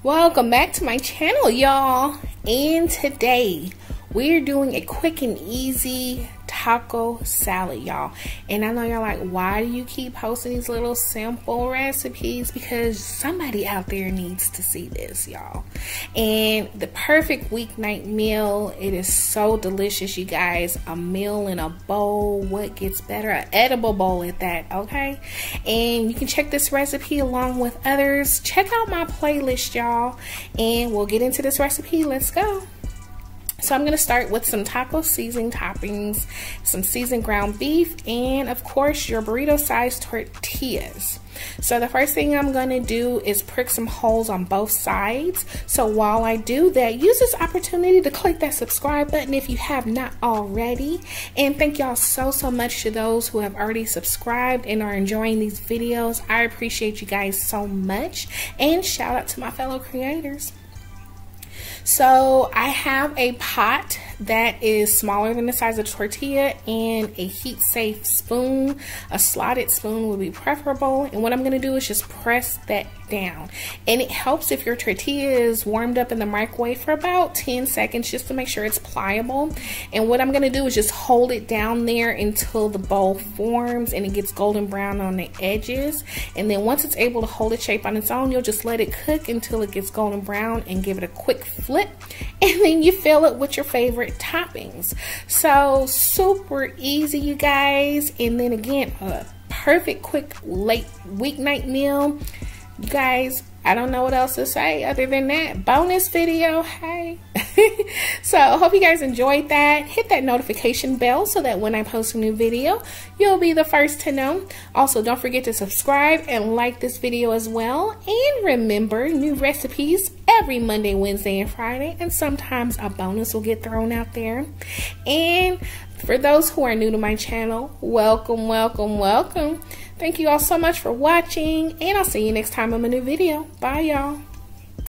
Welcome back to my channel, y'all. And today we're doing a quick and easy taco salad, y'all. And I know y'all like, why do you keep posting these little simple recipes? Because somebody out there needs to see this, y'all. And the perfect weeknight meal. It is so delicious, you guys. A meal in a bowl. What gets better? An edible bowl at that, okay? And you can check this recipe along with others. Check out my playlist, y'all. And we'll get into this recipe. Let's go. So I'm going to start with some taco seasoning toppings, some seasoned ground beef, and of course your burrito sized tortillas. So the first thing I'm going to do is prick some holes on both sides. So while I do that, use this opportunity to click that subscribe button if you have not already. And thank y'all so much to those who have already subscribed and are enjoying these videos. I appreciate you guys so much, and shout out to my fellow creators. So I have a pot that is smaller than the size of a tortilla and a heat safe spoon. A slotted spoon would be preferable. And what I'm going to do is just press that down. And it helps if your tortilla is warmed up in the microwave for about 10 seconds just to make sure it's pliable. And what I'm going to do is just hold it down there until the bowl forms and it gets golden brown on the edges. And then once it's able to hold its shape on its own, you'll just let it cook until it gets golden brown and give it a quick flip. And then you fill it with your favorite toppings. So super easy, you guys. And then again, a perfect quick late weeknight meal. You guys, I don't know what else to say other than that. Bonus video, hey. So I hope you guys enjoyed that. Hit that notification bell so that when I post a new video, you'll be the first to know. Also, don't forget to subscribe and like this video as well. And remember, new recipes every Monday, Wednesday, and Friday. And sometimes a bonus will get thrown out there. And for those who are new to my channel, welcome, welcome, welcome. Thank you all so much for watching, and I'll see you next time on a new video. Bye, y'all.